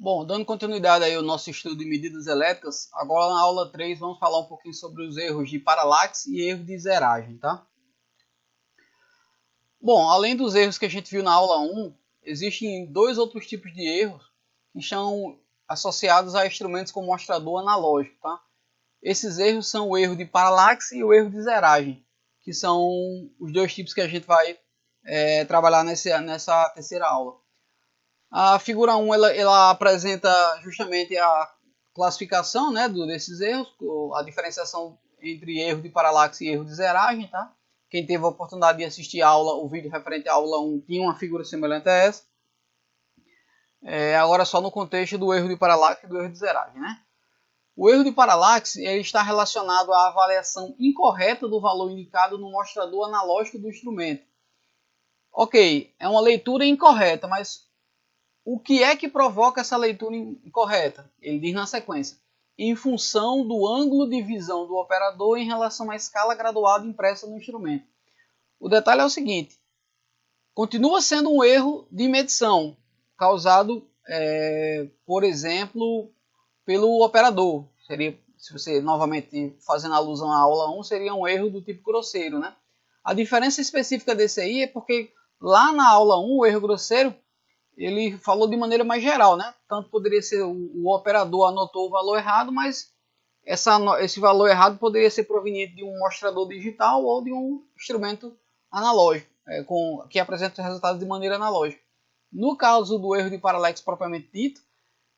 Bom, dando continuidade aí ao nosso estudo de medidas elétricas, agora na aula 3 vamos falar um pouquinho sobre os erros de paralaxe e erro de zeragem, tá? Bom, além dos erros que a gente viu na aula 1, existem dois outros tipos de erros que estão associados a instrumentos com mostrador analógico, tá? Esses erros são o erro de paralaxe e o erro de zeragem, que são os dois tipos que a gente vai trabalhar nessa terceira aula. A figura 1 ela apresenta justamente a classificação, né, desses erros, a diferenciação entre erro de paralaxe e erro de zeragem. Tá? Quem teve a oportunidade de assistir a aula, o vídeo referente à aula 1 tinha uma figura semelhante a essa. Agora só no contexto do erro de paralaxe e do erro de zeragem. Né? O erro de paralaxe ele está relacionado à avaliação incorreta do valor indicado no mostrador analógico do instrumento. Ok, é uma leitura incorreta, mas o que é que provoca essa leitura incorreta? Ele diz na sequência: em função do ângulo de visão do operador em relação à escala graduada impressa no instrumento. O detalhe é o seguinte: continua sendo um erro de medição, causado, por exemplo, pelo operador. Seria, se você novamente fazendo alusão à aula 1, seria um erro do tipo grosseiro. Né? A diferença específica desse aí é porque lá na aula 1, o erro grosseiro, ele falou de maneira mais geral, né? Tanto poderia ser o operador anotou o valor errado, mas esse valor errado poderia ser proveniente de um mostrador digital ou de um instrumento analógico, que apresenta os resultados de maneira analógica. No caso do erro de paralaxe propriamente dito,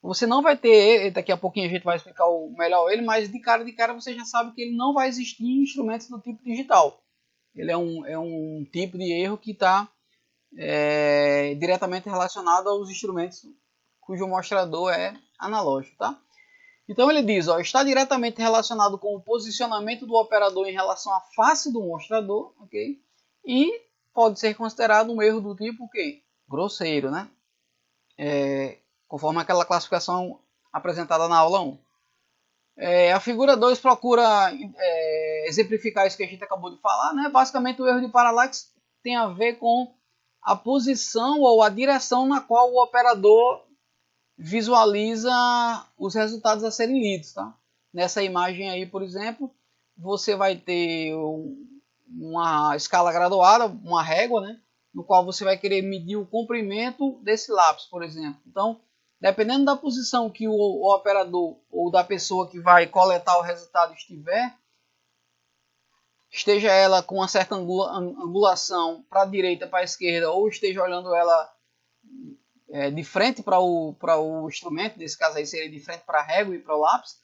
você não vai ter, daqui a pouquinho a gente vai explicar melhor ele, mas de cara você já sabe que ele não vai existir em instrumentos do tipo digital. Ele é um tipo de erro que está diretamente relacionado aos instrumentos cujo mostrador é analógico, tá? Então ele diz, está diretamente relacionado com o posicionamento do operador em relação à face do mostrador, ok? E pode ser considerado um erro do tipo grosseiro, né? Conforme aquela classificação apresentada na aula 1. A figura 2 procura exemplificar isso que a gente acabou de falar, né? Basicamente o erro de paralaxe tem a ver com a posição ou a direção na qual o operador visualiza os resultados a serem lidos. Tá? Nessa imagem aí, por exemplo, você vai ter uma escala graduada, uma régua, né? No qual você vai querer medir o comprimento desse lápis, por exemplo. Então, dependendo da posição que o operador ou da pessoa que vai coletar o resultado esteja ela com uma certa angulação para a direita, para a esquerda, ou esteja olhando ela de frente para o instrumento, nesse caso aí seria de frente para a régua e para o lápis,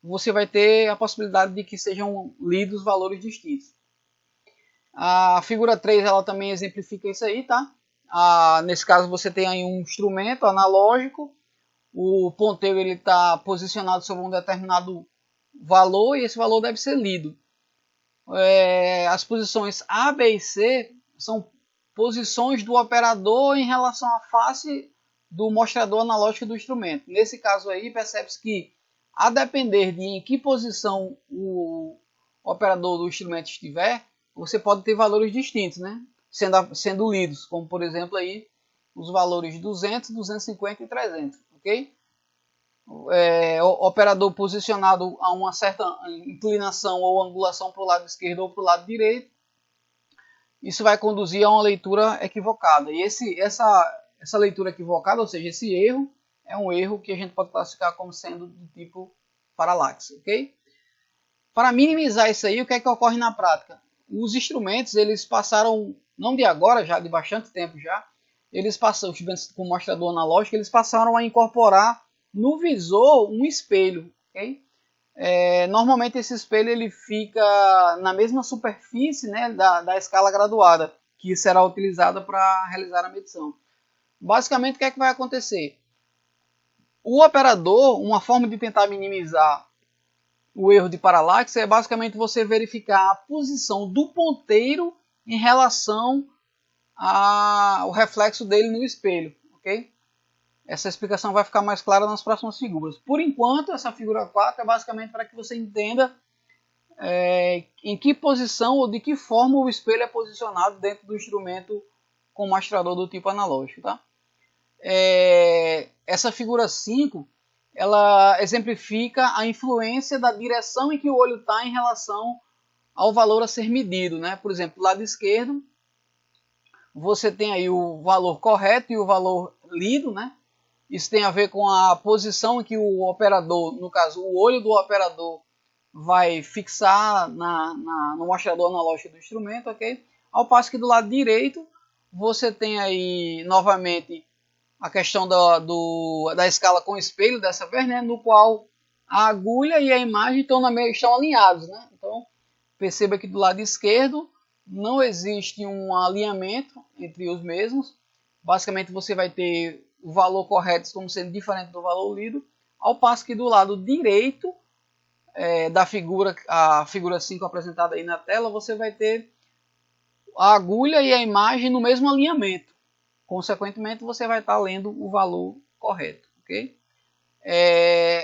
você vai ter a possibilidade de que sejam lidos valores distintos. A figura 3 ela também exemplifica isso aí, tá? Nesse caso você tem aí um instrumento analógico, o ponteiro está posicionado sobre um determinado valor e esse valor deve ser lido. As posições A, B e C são posições do operador em relação à face do mostrador analógico do instrumento. Nesse caso aí, percebe-se que, a depender de em que posição o operador do instrumento estiver, você pode ter valores distintos, né? sendo lidos, como por exemplo aí, os valores 200, 250 e 300. Okay? O operador posicionado a uma certa inclinação ou angulação para o lado esquerdo ou para o lado direito, isso vai conduzir a uma leitura equivocada. E essa leitura equivocada, ou seja, esse erro, é um erro que a gente pode classificar como sendo do tipo paralaxe. Okay? Para minimizar isso aí, o que é que ocorre na prática? Os instrumentos, eles passaram, não de agora, já de bastante tempo já, os instrumentos com mostrador analógico, eles passaram a incorporar no visor um espelho. Okay? Normalmente esse espelho ele fica na mesma superfície, né, da escala graduada, que será utilizada para realizar a medição. Basicamente o que é que vai acontecer? O operador, uma forma de tentar minimizar o erro de paralaxe é basicamente você verificar a posição do ponteiro em relação ao reflexo dele no espelho. Okay? Essa explicação vai ficar mais clara nas próximas figuras. Por enquanto, essa figura 4 é basicamente para que você entenda em que posição ou de que forma o espelho é posicionado dentro do instrumento com mostrador do tipo analógico. Tá? essa figura 5, ela exemplifica a influência da direção em que o olho está em relação ao valor a ser medido, né? Por exemplo, do lado esquerdo, você tem aí o valor correto e o valor lido, né? Isso tem a ver com a posição em que o operador, no caso, o olho do operador, vai fixar no mostrador analógico do instrumento, ok? Ao passo que do lado direito, você tem aí, novamente, a questão da escala com espelho, dessa vez, né? No qual a agulha e a imagem estão alinhados, né? Então, perceba que do lado esquerdo não existe um alinhamento entre os mesmos. Basicamente, você vai ter o valor correto como sendo diferente do valor lido, ao passo que do lado direito da figura, a figura 5 apresentada aí na tela, você vai ter a agulha e a imagem no mesmo alinhamento. Consequentemente, você vai estar lendo o valor correto. Okay?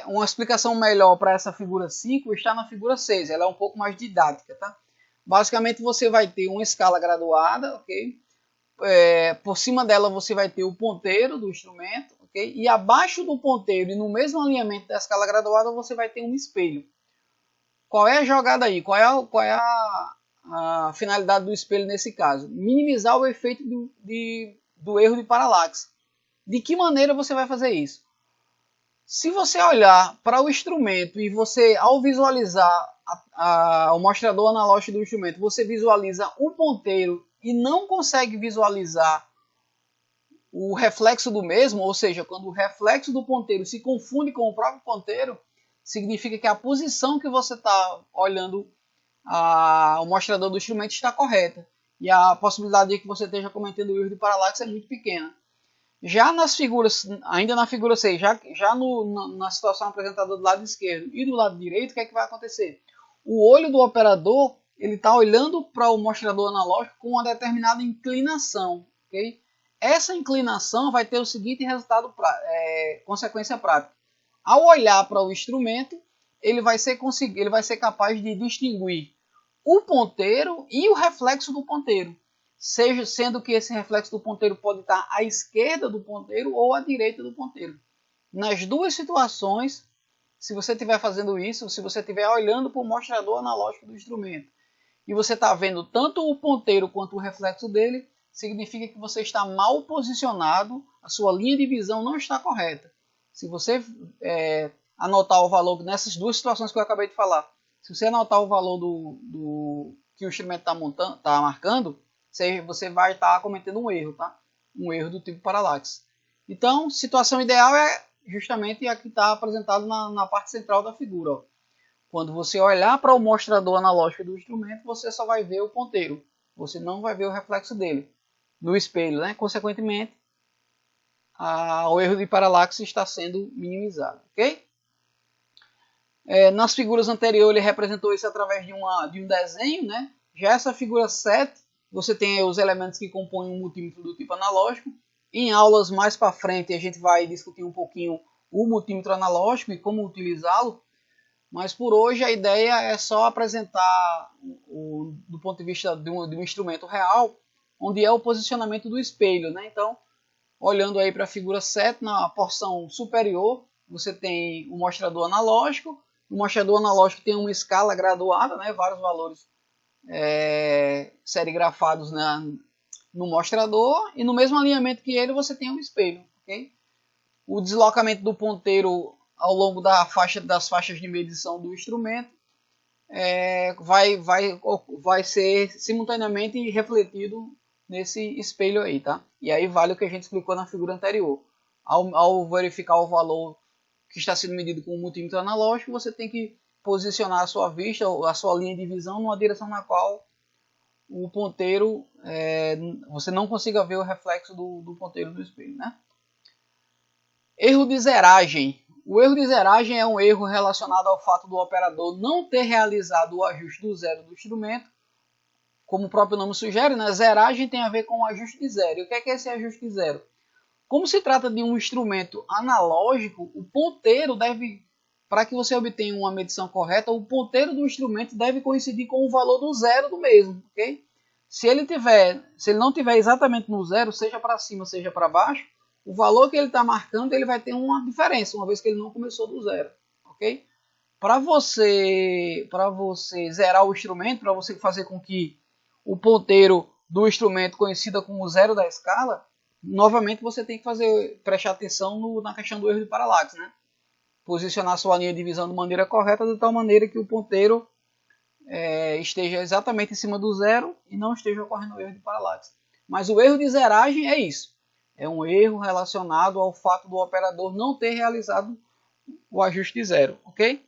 Uma explicação melhor para essa figura 5 está na figura 6. Ela é um pouco mais didática. Tá? Basicamente, você vai ter uma escala graduada. Okay? Por cima dela, você vai ter o ponteiro do instrumento. Okay? E abaixo do ponteiro e no mesmo alinhamento da escala graduada, você vai ter um espelho. Qual é a jogada aí? Qual é a finalidade do espelho nesse caso? Minimizar o efeito do erro de paralaxe. De que maneira você vai fazer isso? Se você olhar para o instrumento e você, ao visualizar o mostrador analógico do instrumento, você visualiza o ponteiro e não consegue visualizar o reflexo do mesmo, ou seja, quando o reflexo do ponteiro se confunde com o próprio ponteiro, significa que a posição que você está olhando o mostrador do instrumento está correta. E a possibilidade de que você esteja cometendo o erro de paralaxe é muito pequena. Já nas figuras, ainda na figura 6, na situação apresentada do lado esquerdo e do lado direito, o que é que vai acontecer? O olho do operador ele está olhando para o mostrador analógico com uma determinada inclinação. Okay? Essa inclinação vai ter o seguinte resultado, consequência prática. Ao olhar para o instrumento, ele vai ser capaz de distinguir o ponteiro e o reflexo do ponteiro, sendo que esse reflexo do ponteiro pode estar à esquerda do ponteiro ou à direita do ponteiro. Nas duas situações, se você estiver fazendo isso, se você estiver olhando para o mostrador analógico do instrumento e você está vendo tanto o ponteiro quanto o reflexo dele, significa que você está mal posicionado, a sua linha de visão não está correta. Se você anotar o valor nessas duas situações que eu acabei de falar, se você anotar o valor que o instrumento está marcando, você vai estar cometendo um erro, tá? Um erro do tipo paralaxe. Então, situação ideal é justamente a que está apresentado na parte central da figura. Ó. Quando você olhar para o mostrador analógico do instrumento, você só vai ver o ponteiro. Você não vai ver o reflexo dele no espelho, né? Consequentemente, o erro de paralaxe está sendo minimizado, ok? Nas figuras anteriores ele representou isso através de um desenho, né? Já essa figura 7, você tem os elementos que compõem um multímetro do tipo analógico. Em aulas mais para frente a gente vai discutir um pouquinho o multímetro analógico e como utilizá-lo, mas por hoje a ideia é só apresentar do ponto de vista de um instrumento real, onde é o posicionamento do espelho, né? Então, olhando aí para a figura 7, na porção superior, você tem o mostrador analógico. O mostrador analógico tem uma escala graduada, né? Vários valores serigrafados no mostrador. E no mesmo alinhamento que ele, você tem um espelho. Okay? O deslocamento do ponteiro ao longo das faixas de medição do instrumento vai ser simultaneamente refletido nesse espelho aí, tá? E aí vale o que a gente explicou na figura anterior. Ao verificar o valor que está sendo medido com o multímetro analógico, você tem que posicionar a sua vista, a sua linha de visão, numa direção na qual o ponteiro, você não consiga ver o reflexo do ponteiro do espelho, né? Erro de zeragem. O erro de zeragem é um erro relacionado ao fato do operador não ter realizado o ajuste do zero do instrumento. Como o próprio nome sugere, né? Zeragem tem a ver com o ajuste de zero. E o que é esse ajuste de zero? Como se trata de um instrumento analógico, o ponteiro deve, para que você obtenha uma medição correta, o ponteiro do instrumento deve coincidir com o valor do zero do mesmo, ok? Se ele não tiver exatamente no zero, seja para cima, seja para baixo, o valor que ele está marcando ele vai ter uma diferença, uma vez que ele não começou do zero, ok? Para você zerar o instrumento, para você fazer com que o ponteiro do instrumento conhecido como zero da escala, novamente você tem que prestar atenção na questão do erro de paralaxe, né? Posicionar sua linha de visão de maneira correta, de tal maneira que o ponteiro esteja exatamente em cima do zero e não esteja ocorrendo o erro de paralaxe. Mas o erro de zeragem é isso. É um erro relacionado ao fato do operador não ter realizado o ajuste de zero, ok?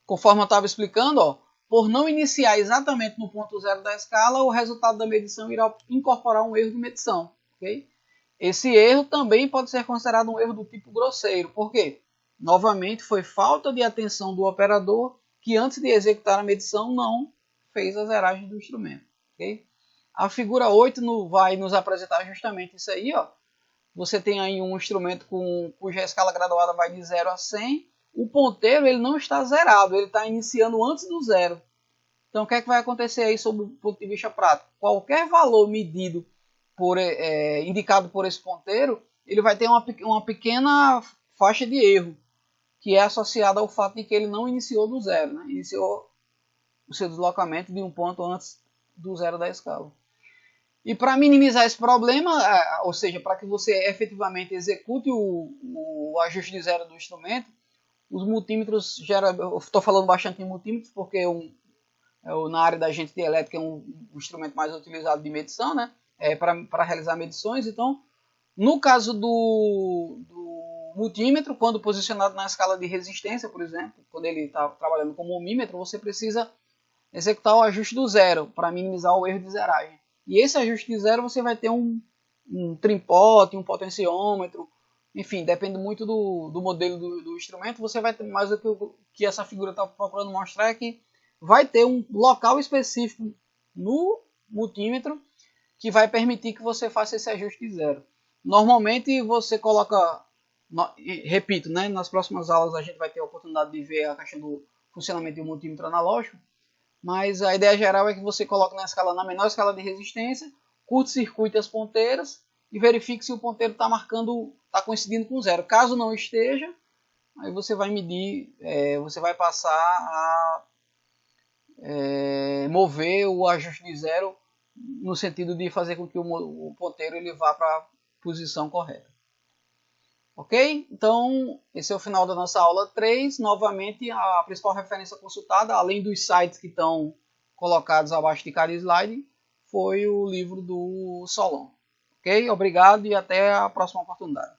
Conforme eu estava explicando, ó, por não iniciar exatamente no ponto zero da escala, o resultado da medição irá incorporar um erro de medição, ok? Esse erro também pode ser considerado um erro do tipo grosseiro. Por quê? Novamente, foi falta de atenção do operador que antes de executar a medição não fez a zeragem do instrumento. Okay? A figura 8 vai nos apresentar justamente isso aí. Ó. Você tem aí um instrumento cuja escala graduada vai de 0 a 100. O ponteiro ele não está zerado, ele está iniciando antes do zero. Então o que é que vai acontecer aí sob o ponto de vista prático? Qualquer valor medido indicado por esse ponteiro, ele vai ter uma pequena faixa de erro, que é associada ao fato de que ele não iniciou do zero, né? Iniciou o seu deslocamento de um ponto antes do zero da escala. E para minimizar esse problema, ou seja, para que você efetivamente execute o ajuste de zero do instrumento, os multímetros, eu estou falando bastante em multímetros porque na área da agente de elétrica é um instrumento mais utilizado de medição, né? Para realizar medições. Então, no caso do multímetro, quando posicionado na escala de resistência, por exemplo, quando ele está trabalhando como ohmímetro, você precisa executar o ajuste do zero para minimizar o erro de zeragem. E esse ajuste de zero você vai ter um trimpote, um potenciômetro, enfim, depende muito do modelo do instrumento. Você vai ter mais do que essa figura está procurando mostrar é que vai ter um local específico no multímetro que vai permitir que você faça esse ajuste de zero. Normalmente você coloca, repito, né, nas próximas aulas a gente vai ter a oportunidade de ver a questão do funcionamento de um multímetro analógico, mas a ideia geral é que você coloque na menor escala de resistência, curte-circuite as ponteiras e verifique se o ponteiro está coincidindo com zero. Caso não esteja, aí você vai medir, você vai passar a mover o ajuste de zero no sentido de fazer com que o ponteiro ele vá para a posição correta. Ok? Então, esse é o final da nossa aula 3. Novamente, a principal referência consultada, além dos sites que estão colocados abaixo de cada slide, foi o livro do Solon. Ok? Obrigado e até a próxima oportunidade.